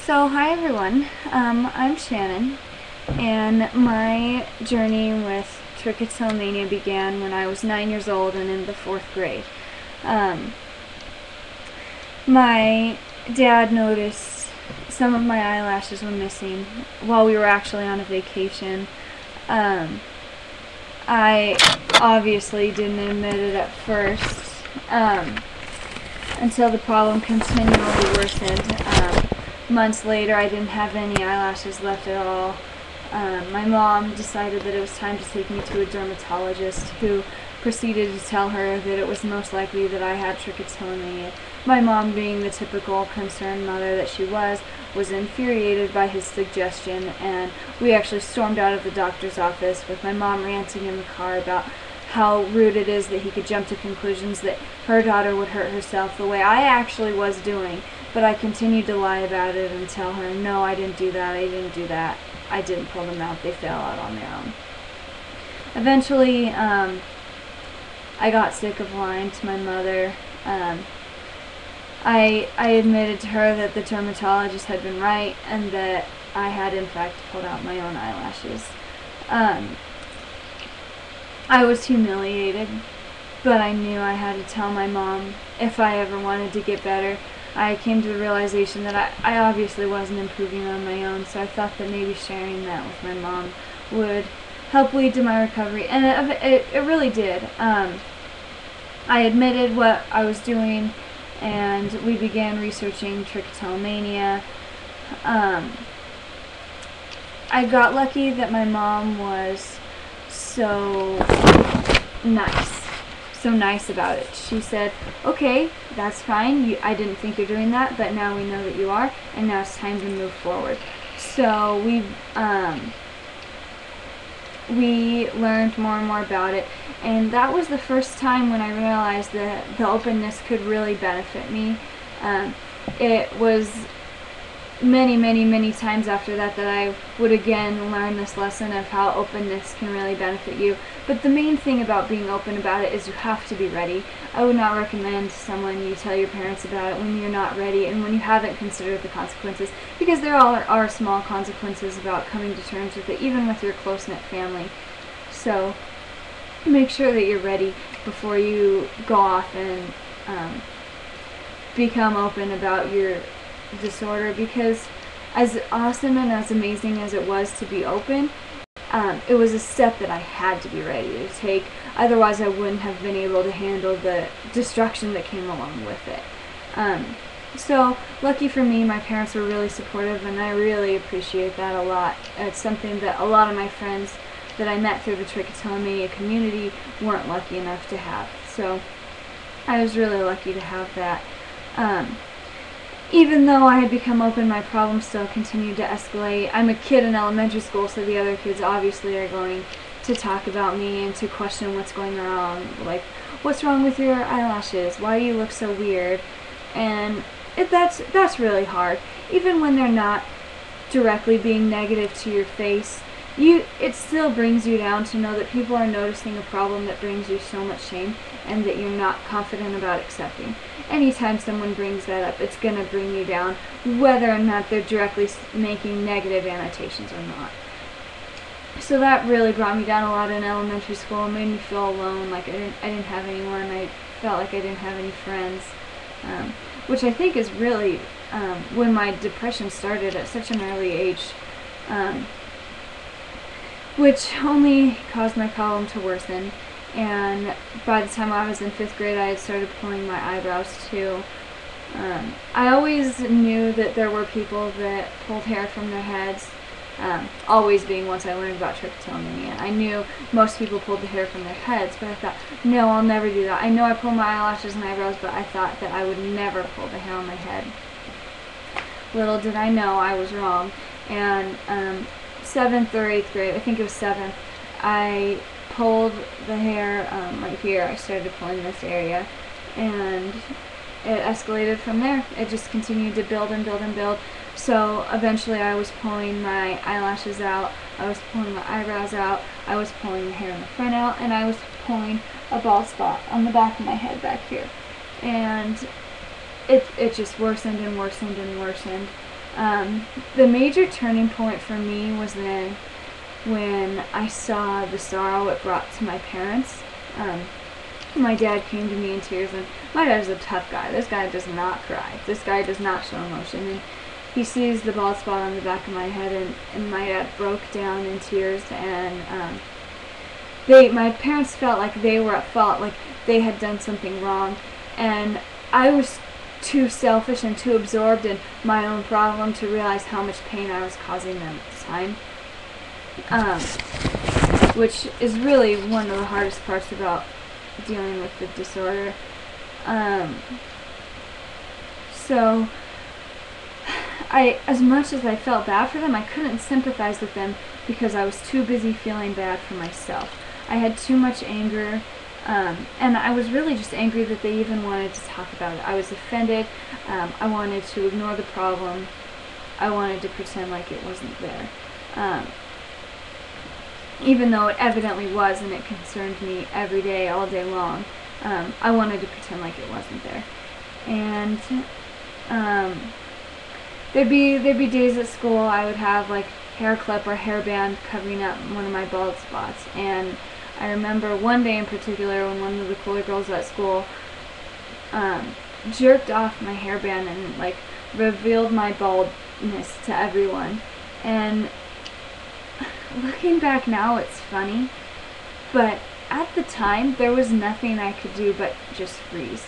So, hi everyone. I'm Shannon, and my journey with trichotillomania began when I was 9 years old and in the 4th grade. Um, my dad noticed some of my eyelashes were missing while we were actually on a vacation. I obviously didn't admit it at first until the problem continually worsened. Months later, I didn't have any eyelashes left at all. My mom decided that it was time to take me to a dermatologist, who proceeded to tell her that it was most likely that I had trichotillomania. My mom, being the typical concerned mother that she was infuriated by his suggestion, and we actually stormed out of the doctor's office with my mom ranting in the car about how rude it is that he could jump to conclusions that her daughter would hurt herself the way I actually was doing. But I continued to lie about it and tell her, no, I didn't do that, I didn't pull them out, they fell out on their own. Eventually, I got sick of lying to my mother. I admitted to her that the dermatologist had been right and that I had in fact pulled out my own eyelashes. I was humiliated, but I knew I had to tell my mom if I ever wanted to get better. I came to the realization that I obviously wasn't improving on my own, so I thought that maybe sharing that with my mom would help lead to my recovery, and it really did. I admitted what I was doing, and we began researching trichotillomania. I got lucky that my mom was so nice about it. She said, okay, that's fine, I didn't think you're doing that, but now we know that you are, and now it's time to move forward. So we learned more and more about it, and that was the first time when I realized that the openness could really benefit me. It was many times after that I would again learn this lesson of how openness can really benefit you. But the main thing about being open about it is you have to be ready. I would not recommend someone you tell your parents about it when you're not ready and when you haven't considered the consequences, because there are small consequences about coming to terms with it, even with your close-knit family. So make sure that you're ready before you go off and become open about your disorder, because as awesome and as amazing as it was to be open, it was a step that I had to be ready to take. Otherwise, I wouldn't have been able to handle the destruction that came along with it. So, lucky for me, my parents were really supportive, and I really appreciate that a lot. It's something that a lot of my friends that I met through the trichotillomania community weren't lucky enough to have. So, I was really lucky to have that. Even though I had become open, my problems still continued to escalate. I'm a kid in elementary school, so the other kids obviously are going to talk about me and to question what's going wrong. Like, what's wrong with your eyelashes? Why do you look so weird? And that's really hard. Even when they're not directly being negative to your face, it still brings you down to know that people are noticing a problem that brings you so much shame and that you're not confident about accepting. Anytime someone brings that up, it's going to bring you down, whether or not they're directly making negative annotations or not. So that really brought me down a lot in elementary school. It made me feel alone, like I didn't have anyone. I felt like I didn't have any friends, which I think is really when my depression started at such an early age, which only caused my problem to worsen. And by the time I was in 5th grade, I had started pulling my eyebrows too. I always knew that there were people that pulled hair from their heads, always being once I learned about trichotillomania. I knew most people pulled the hair from their heads, but I thought, no, I'll never do that. I know I pull my eyelashes and eyebrows, but I thought that I would never pull the hair on my head. Little did I know I was wrong. And 7th or 8th grade, I think it was 7th, I pulled the hair right here. I started pulling this area, and it escalated from there. It just continued to build and build and build. So eventually I was pulling my eyelashes out, I was pulling my eyebrows out, I was pulling the hair in the front out, and I was pulling a bald spot on the back of my head back here. And it just worsened and worsened and worsened. The major turning point for me was then when I saw the sorrow it brought to my parents. My dad came to me in tears, and my dad is a tough guy. This guy does not cry. This guy does not show emotion. And he sees the bald spot on the back of my head, and my dad broke down in tears, and my parents felt like they were at fault, like they had done something wrong, and I was too selfish and too absorbed in my own problem to realize how much pain I was causing them at the time, which is really one of the hardest parts about dealing with the disorder. So as much as I felt bad for them, I couldn't sympathize with them because I was too busy feeling bad for myself. I had too much anger, and I was really just angry that they even wanted to talk about it. I was offended. I wanted to ignore the problem. I wanted to pretend like it wasn't there. Even though it evidently was, and it concerned me every day, all day long, I wanted to pretend like it wasn't there. And there'd be days at school I would have like hair clip or hairband covering up one of my bald spots. And I remember one day in particular when one of the cooler girls at school jerked off my hairband and like revealed my baldness to everyone. And looking back now, it's funny, but at the time there was nothing I could do but just freeze.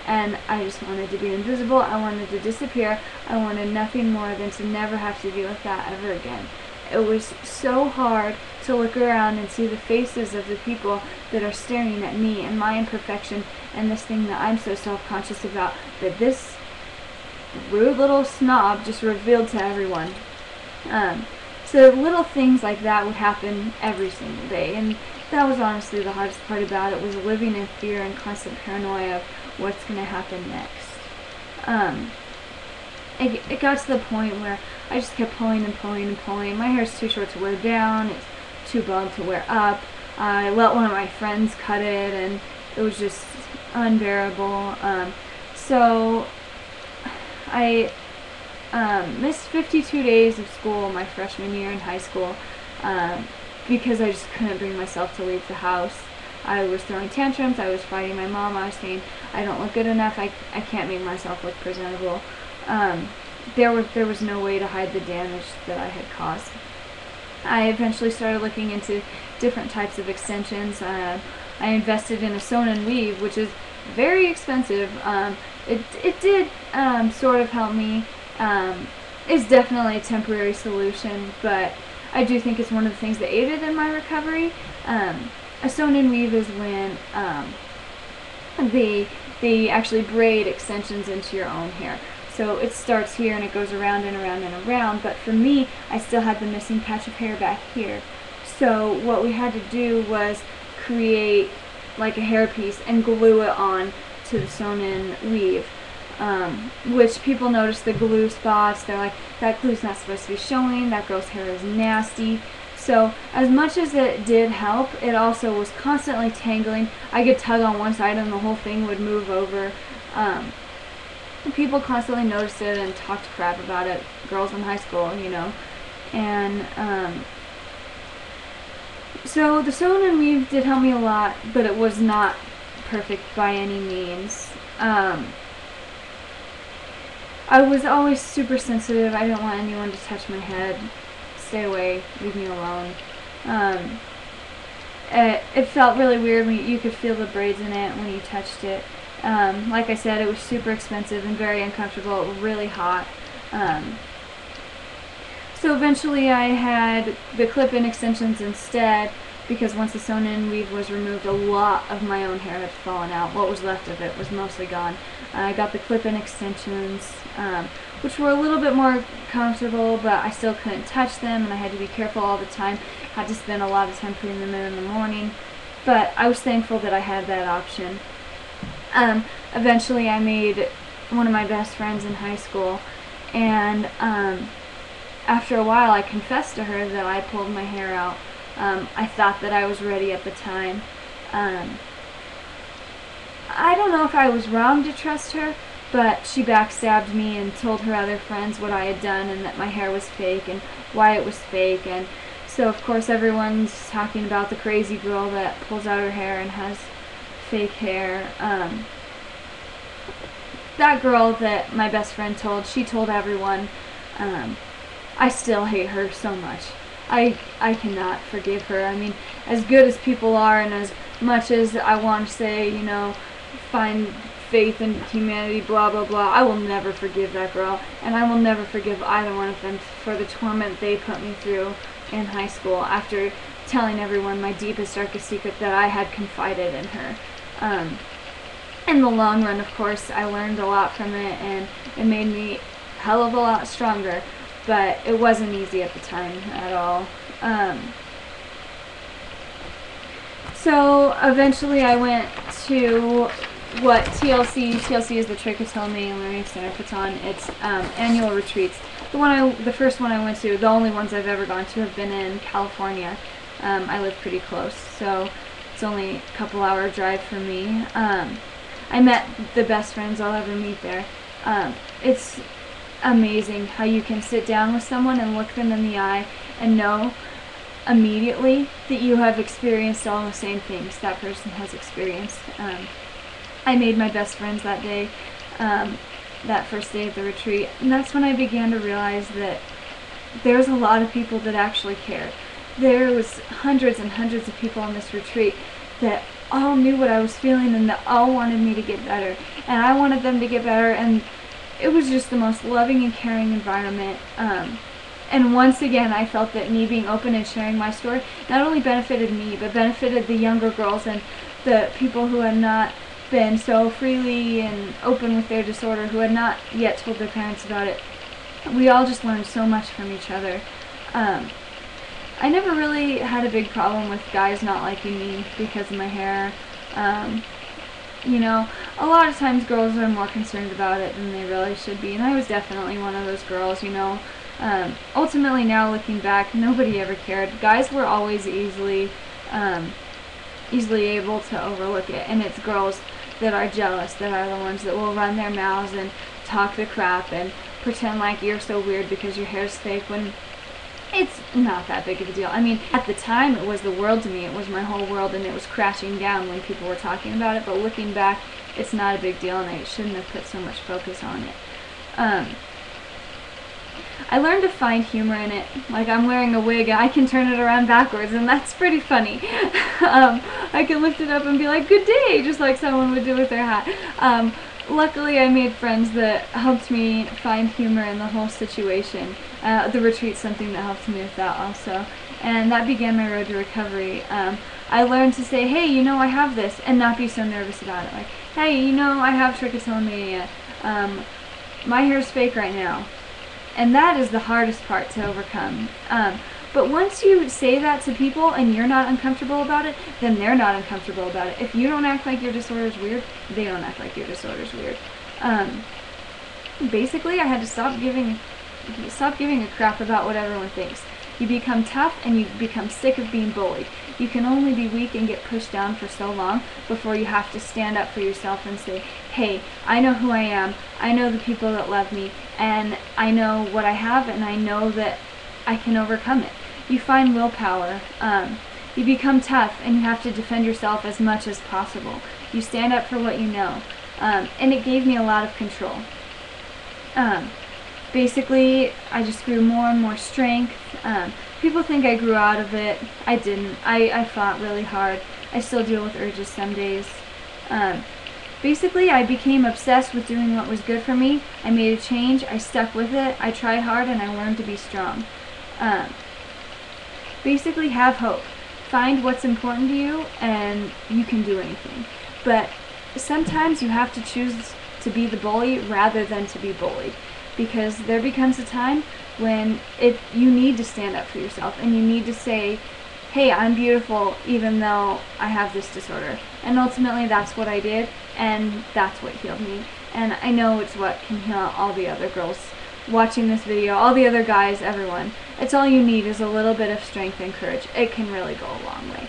And I just wanted to be invisible. I wanted to disappear. I wanted nothing more than to never have to deal with that ever again. It was so hard to look around and see the faces of the people that are staring at me and my imperfection and this thing that I'm so self-conscious about, that this rude little snob just revealed to everyone. So little things like that would happen every single day, and that was honestly the hardest part about it, was living in fear and constant paranoia of what's going to happen next. It got to the point where I just kept pulling and pulling and pulling. My hair's too short to wear down, it's too bald to wear up. I let one of my friends cut it, and it was just unbearable. So I missed 52 days of school my freshman year in high school because I just couldn't bring myself to leave the house. I was throwing tantrums, I was fighting my mom, I was saying I don't look good enough, I can't make myself look presentable. There was no way to hide the damage that I had caused. I eventually started looking into different types of extensions. I invested in a sewn and weave, which is very expensive. It did sort of help me. It's definitely a temporary solution, but I do think it's one of the things that aided in my recovery. A sewn and weave is when they actually braid extensions into your own hair. So it starts here and it goes around and around and around, but for me, I still had the missing patch of hair back here. So what we had to do was create like a hairpiece and glue it on to the sewn in weave, which people notice the glue spots. They're like, that glue's not supposed to be showing, that girl's hair is nasty. So as much as it did help, it also was constantly tangling. I could tug on one side and the whole thing would move over. People constantly noticed it and talked crap about it, girls in high school, you know. And so the sewn and weave did help me a lot, but it was not perfect by any means. I was always super sensitive. I didn't want anyone to touch my head. Stay away, leave me alone. It felt really weird when you could feel the braids in it when you touched it. Like I said, it was super expensive and very uncomfortable, really hot. So eventually I had the clip-in extensions instead, because once the sewn-in weave was removed, a lot of my own hair had fallen out. What was left of it was mostly gone. I got the clip-in extensions, which were a little bit more comfortable, but I still couldn't touch them, and I had to be careful all the time. I had to spend a lot of time putting them in the morning, but I was thankful that I had that option. Eventually I made one of my best friends in high school, and after a while I confessed to her that I pulled my hair out. I thought that I was ready at the time. I don't know if I was wrong to trust her, but she backstabbed me and told her other friends what I had done and that my hair was fake and why it was fake. And so of course everyone's talking about the crazy girl that pulls out her hair and has fake hair. That girl that my best friend told, she told everyone. I still hate her so much. I cannot forgive her. I mean, as good as people are, and as much as I want to say, you know, find faith in humanity, blah, blah, blah, I will never forgive that girl. And I will never forgive either one of them for the torment they put me through in high school after telling everyone my deepest, darkest secret that I had confided in her. In the long run, of course, I learned a lot from it, and it made me a hell of a lot stronger. But it wasn't easy at the time at all. So eventually I went to what TLC is the Trichotillomania Learning Center, puts on its annual retreats. The first one I went to, the only ones I've ever gone to, have been in California. I live pretty close, so it's only a couple-hour drive for me. I met the best friends I'll ever meet there. It's amazing how you can sit down with someone and look them in the eye and know immediately that you have experienced all the same things that person has experienced. I made my best friends that day, that first day of the retreat, and that's when I began to realize that there's a lot of people that actually cared. There was hundreds and hundreds of people on this retreat that all knew what I was feeling and that all wanted me to get better, and I wanted them to get better, and it was just the most loving and caring environment. And once again, I felt that me being open and sharing my story not only benefited me, but benefited the younger girls and the people who had not been so freely and open with their disorder, who had not yet told their parents about it. We all just learned so much from each other. I never really had a big problem with guys not liking me because of my hair. You know, a lot of times girls are more concerned about it than they really should be, and I was definitely one of those girls, you know. Ultimately, now looking back, nobody ever cared. Guys were always easily able to overlook it, and it's girls that are jealous that are the ones that will run their mouths and talk the crap and pretend like you're so weird because your hair's fake when it's not that big of a deal. I mean, at the time, it was the world to me. It was my whole world, and it was crashing down when people were talking about it. But looking back, it's not a big deal, and I shouldn't have put so much focus on it. I learned to find humor in it. Like, I'm wearing a wig, and I can turn it around backwards, and that's pretty funny. I can lift it up and be like, "Good day," just like someone would do with their hat. Luckily, I made friends that helped me find humor in the whole situation. The retreat's something that helped me with that also. And that began my road to recovery. I learned to say, "Hey, you know, I have this," and not be so nervous about it. Like, "Hey, you know, I have trichotillomania. My hair's fake right now." And that is the hardest part to overcome. But once you say that to people and you're not uncomfortable about it, then they're not uncomfortable about it. If you don't act like your disorder is weird, they don't act like your disorder is weird. Basically, I had to stop giving a crap about what everyone thinks. You become tough and you become sick of being bullied. You can only be weak and get pushed down for so long before you have to stand up for yourself and say, "Hey, I know who I am, I know the people that love me, and I know what I have, and I know that I can overcome it." You find willpower. You become tough, and you have to defend yourself as much as possible. You stand up for what you know. And it gave me a lot of control. Basically, I just grew more and more strength. People think I grew out of it. I didn't. I fought really hard. I still deal with urges some days. Basically, I became obsessed with doing what was good for me. I made a change. I stuck with it. I tried hard, and I learned to be strong. Basically, have hope. Find what's important to you, and you can do anything. But sometimes you have to choose to be the bully rather than to be bullied, because there becomes a time when you need to stand up for yourself, and you need to say, "Hey, I'm beautiful even though I have this disorder." And ultimately that's what I did, and that's what healed me. And I know it's what can heal all the other girls watching this video, all the other guys, everyone. It's all you need is a little bit of strength and courage. It can really go a long way.